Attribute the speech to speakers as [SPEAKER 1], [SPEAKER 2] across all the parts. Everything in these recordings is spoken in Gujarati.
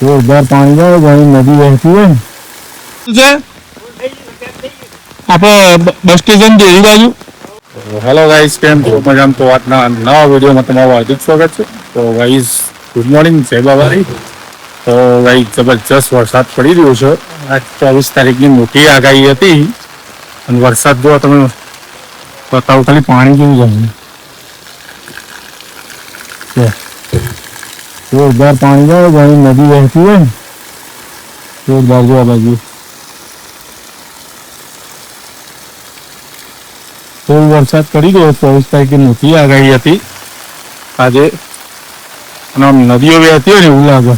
[SPEAKER 1] જોરદાર પાણી જાય ઘણી નદી વહેતી હોય છે આપણે બસ સ્ટેશન દેરી બાજુ. હેલો ગાઈસ, કેમ છો? મજામાં? તો આજના નવા વિડીયોમાં તમારું હાર્દિક સ્વાગત છે. તો ગાઈસ ગુડ મોર્નિંગ, જય બાબારી. તો ગાઈસ જબરજસ્ત વરસાદ પડી રહ્યો છે. આજ 24 તારીખની મોટી આગાહી હતી અને વરસાદ જો તમે બતાવો ખાલી પાણી કેવું જાય. જોરદાર પાણી જાય ઘણી નદી વહેતી હોય ને જોરદાર. જો આ બાજુ થોડો વરસાદ પડી ગયો. 24 તારીખે મોટી આગાહી હતી આજે અને આમ નદીઓ વહેતી હોય ને એવું લાગે.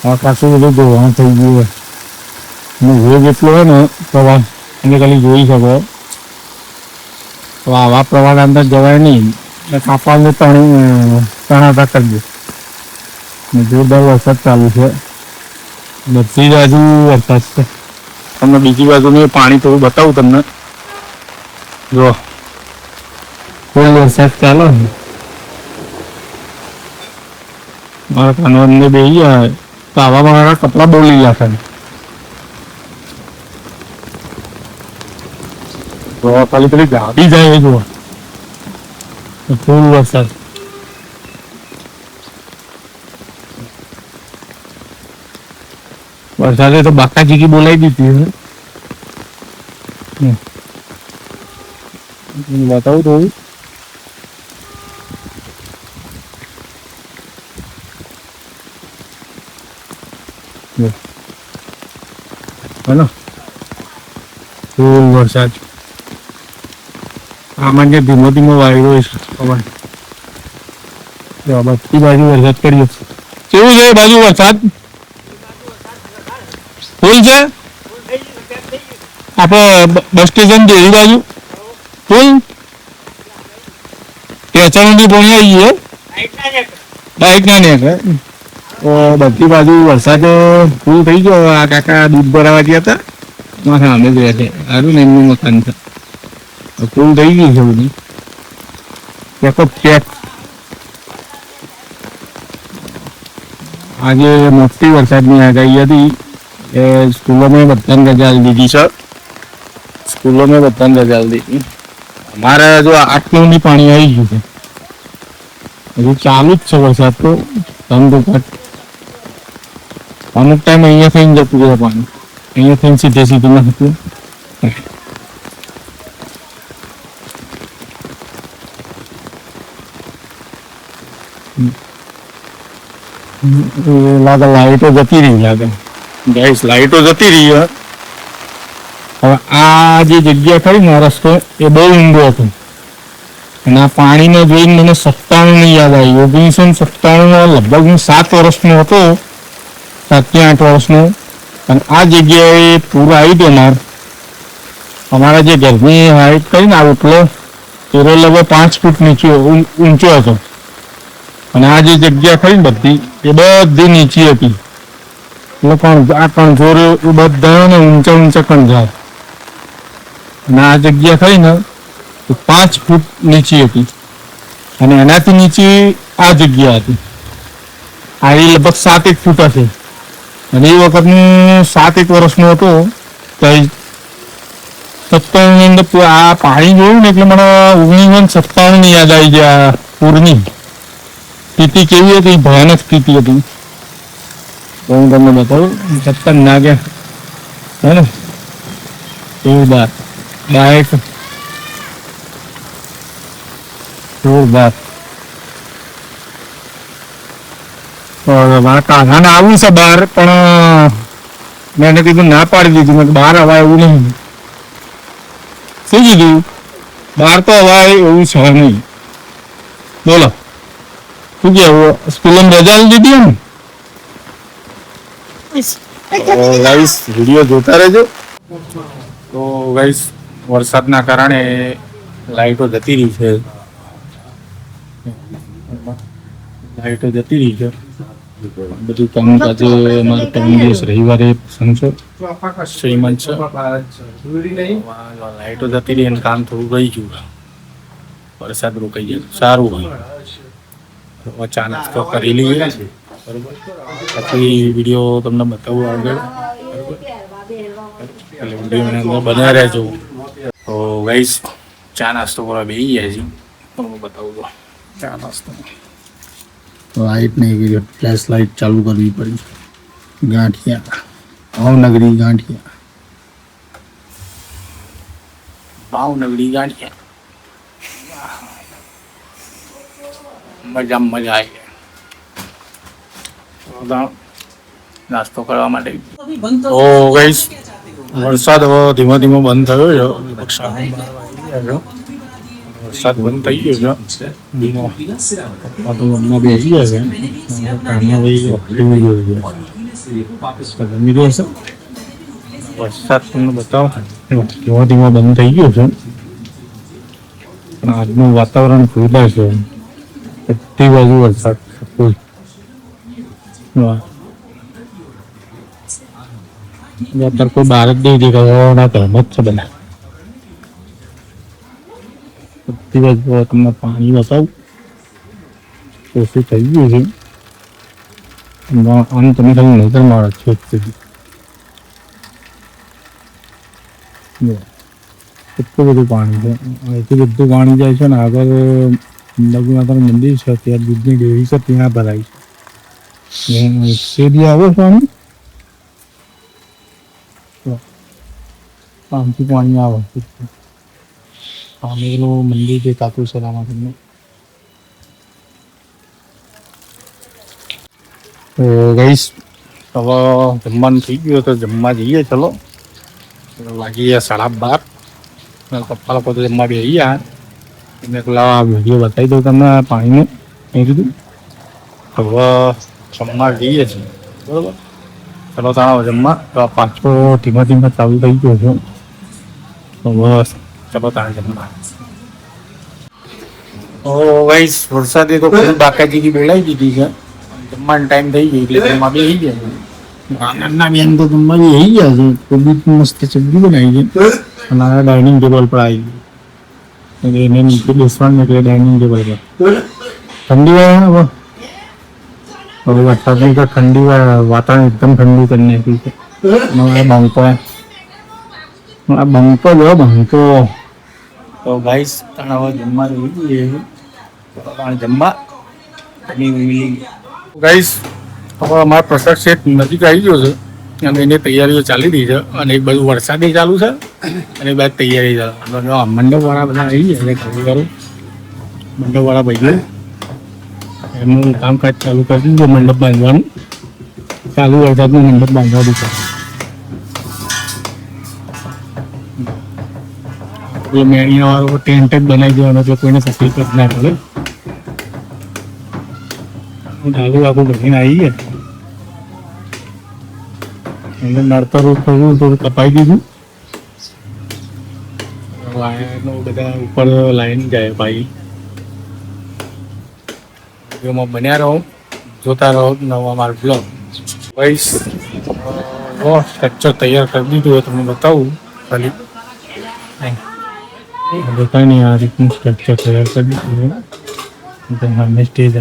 [SPEAKER 1] આ પાછું બધું ધોવાણ થઈ ગયું હોય અને વેગ એટલો હોય ને પ્રવાહ એને ખાલી જોઈ શકો. તો આવા પ્રવાહના અંદર જવાય નહીં. કાપાને તણાતા કરી દે. જોરદાર વરસાદ ચાલુ છે. બધી બાજુ વરસાદ છે. તમને બીજી બાજુનું પાણી થોડું બતાવું તમને. જો ફૂલ વરસાદ ચાલો ને મારા કાનવરને બેસી જાય તો આવા મારા કપડાં બહુ લઈ જશે. તો ખાલી પેલી ગાડી જાય એ જુઓ. ફૂલ વરસાદ. વરસાદે તો બાકાજીકી બોલાવી દીધી. બતાવું થોડું. હેલો, ફૂલ વરસાદ. આમાં જે ધીમો ધીમો વાયરો છે બધી બાજુ વરસાદ પડ્યો. કેવું છે બાજુ વરસાદ? ફૂલ છે. આપણે બસ સ્ટેશન દેરી બાજુ ફૂલ ટેચરથી ભણી આવીએ. બાઇક ના નીકળે તો બધી બાજુ વરસાદ ફૂલ થઈ ગયો. આ કાકા દૂધ ભરાવા ગયા હતા મારા સામે જ રહે છે. સારું ને એમનું મકાન છે. ફૂલ થઈ ગયું છે બધું. પેક આજે મોટી વરસાદની આગાહી હતી. એ સ્કૂલોમાં બધાને રજા દીધી છે. સ્કૂલોમાં બધાને રજા દીધી. અમારે જો 8 કિલોની પાણી આવી ગયું છે. હજુ ચાલુ જ છે વરસાદ તો ધમધોકાર. અમુક ટાઈમ અહીંયા થઈને જતું રહે પાણી. અહીંયા થઈને સીધું ના હતું. લાગે લાઈટો જતી રહી. લાગે ગાઈસ લાઈટો જતી રહી. હવે આ જે જગ્યા ખરી ને રસ્તો એ બહુ ઊંડો હતો અને આ પાણીને જોઈને મને 97 ની યાદ આવી. 1997 લગભગ હું 7 વર્ષનો હતો, 7 કે 8 વર્ષનો. અને આ જગ્યાએ પૂરું આવી ગયું. અમારા જે ઘરની હાઈટ કરી ને આ ઓટલો એ લગભગ 5 ફૂટ નીચે ઊંચો હતો અને આ જે જગ્યા ખરી ને બધી એ બધી નીચી હતી. એટલે આ કણઝોર એ બધા ને ઊંચા ઊંચા કણઝાર અને આ જગ્યા ખરી ને 5 ફૂટ નીચી હતી અને એનાથી નીચે આ જગ્યા હતી. આ એ લગભગ 7-1 ફૂટ હશે અને એ વખત હું 7-1 વર્ષનો હતો. 97 ની અંદર આ પાણી જોયું ને એટલે મને 1957 ની યાદ આવી ગયા. પૂરની સ્થિતિ કેવી હતી? ભયાનક સ્થિતિ હતી. હું તમને બતાવું. સત્તર ના ગયા હે ને જોરદાર ડાયરેક્ટ જોરદાર. મારા કાકાને આવું છે બહાર પણ મેં એને કીધું ના પાડી દીધું. મેં બહાર હવાય એવું નહીં. શું કીધું? બહાર તો હવાય એવું છે નહીં. બોલો શું કેવું? સ્કૂલમાં રજા લીધી ને? ગાઈસ વિડીયો જોતા રહેજો. તો ગાઈસ વરસાદના કારણે લાઈટો જતી રહી છે. બધું કામકાજ અમારે ત્રણ દિવસ રવિવારે સંચો શ્રીમંત છે. લાઈટો જતી રહી અને કામ થોડું રહી ગયું. વરસાદ રોકાઈ જાય સારું હોય. ચા નાસ્તો કરી લઈએ બરોબર. પછી વિડીયો તમને બતાવું આગળ, બરોબર. એટલે વિડીયોની અંદર બન્યા રહેજો. તો ગાઈસ ચા નાસ્તો કરવા બેસી ગયા છીએ. તો હું બતાવું તો ચા નાસ્તો લાઇટ નહીં ગઈ, ફ્લેશ લાઇટ ચાલુ કરવી પડી. ગાંઠિયા, ભાવનગરી ગાંઠિયા, ભાવનગરી ગાંઠિયા. મજા આવી જાય નાસ્તો કરવા માટે. તો ગાઈસ વરસાદ હવે ધીમો ધીમો બંધ થયો છે. વરસાદ બંધ થઈ ગયો છે. હમણાં બેસી ગયા છે. વરસાદ તમને બતાવો, ધીમો ધીમો બંધ થઈ ગયો છે. પણ આજનું વાતાવરણ ખુલ્લા છે. બધી બાજુ વરસાદ ફૂલ. અત્યારે કોઈ બહાર જ નહીં દેખાવાના કર્મ જ છે બધા. બધી બાજુ તમને પાણી બતાવું ઓછું થઈ ગયું છે. આમ તમે ખાલી નજર મારો છો એટલું બધું પાણી છે. એટલું બધું પાણી જાય છે ને આગળ લઘુમાતાનું મંદિર છે, ત્યાં દૂધની ડેરી છે, ત્યાં ભરાય છે. સીધી આવે પાણી, આમથી પાણી આવે. સામેનું મંદિર દેખાતું છે રામાપીરનું. તો ગઈશ હવે જમવાનું થઈ ગયું તો જમવા જઈએ. ચલો વાગી ગયા 12:30. પપ્પા લોકો તો જમવા બેસી ગયા. એને પેલા વિડીયો બતાવી દઉં તમને પાણીનું. એ કીધું હવે જમવા જઈએ છીએ, બરોબર. ચલો તાણા જમવા. તો પાછો ધીમા ધીમા ચાલુ થઈ ગયો છે. તો બસ ચલો તાણે જમવા. ઓ ગાઈસ વરસાદે તો બાકાજી બેડાઈ દીધી છે. જમવાનો ટાઈમ થઈ ગયો એટલે જમવા બેસી ગયા. નાના બેન તો જમવા બેસી ગયા છે. કોબીજ મસ્ત સબ્જી બનાવી છે અને આ ડાઇનિંગ ટેબલ પર આવી ગઈ. એને નીચે બેસવાનું એટલે ડાઇનિંગ ટેબલ પર. ઠંડી વાળા હવે વરસાદની તો ઠંડી વાતાવરણ એકદમ ઠંડુ કરી નાખ્યું છે. આ બંકો જો બંકો. તો ગાઈસ હવે જમવા જમવા ગાઈસ હવે અમારા પ્રસાદ સેટ નજીક આવી ગયો છે અને એની તૈયારીઓ ચાલી રહી છે. અને એક બાજુ વરસાદે ચાલુ છે અને એક બાજુ તૈયારી ચાલુ. મંડપવાળા બધા આવી ગયા છે. ખરેખર મંડપવાળા ભાઈઓ એમનું કામકાજ ચાલુ કરી દીધું. મંડપ બાંધવાનું ચાલુ, વરસાદનું મંડપ બાંધવા દીધું. એટલે મેળીનો વાળો ટેન્ટ જ બનાવી દેવાનો એટલે કોઈને તકલીફ જ ના પડે. ડાલું આખું ભરીને આવી ગયા. એને નડતર થોડું થોડું કપાઈ દીધું. વાયરનો બધા ઉપર લાઈન જાય ભાઈ. વિડીયોમાં બન્યા રહો, જોતા રહો નવા મારો બ્લોગ. ભાઈ સ્ટ્રક્ચર તૈયાર કરી દીધું હોય તમને બતાવું. ખાલી બતાવી નહીં આ રીતનું સ્ટ્રક્ચર તૈયાર કરી દીધું છે. સામે સ્ટેજ છે.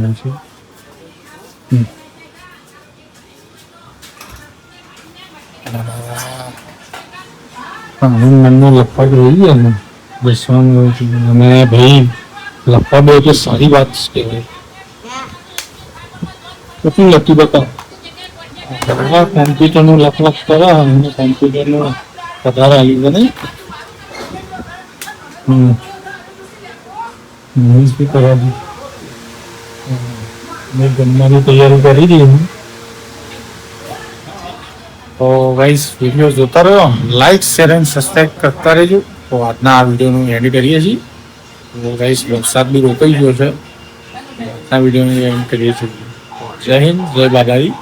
[SPEAKER 1] મનનું લખવા જોઈએ ને બેસવાનું. અને ભાઈ લખવા બે તો સારી વાત કહેવાય. કેટલું લખી બતાવો. કોમ્પ્યુટરનું લખ કરો અને કોમ્પ્યુટરનું વધારે આવી ગયો નહીં. મેં જમવાની તૈયારી કરી દીધી. તો ગાઈસ વિડીયો જોતા રહ્યો, લાઈક શેર અને સબસ્ક્રાઈબ કરતા રહેજો. તો આજના આ વિડીયોનું એડિટ કરીએ છીએ. તો ગાઈસ વરસાદ બી રોકાઈ ગયો છે. આજના વિડીયોનું એડિટ કરીએ છીએ. જય હિન્દ, જય બાદારી.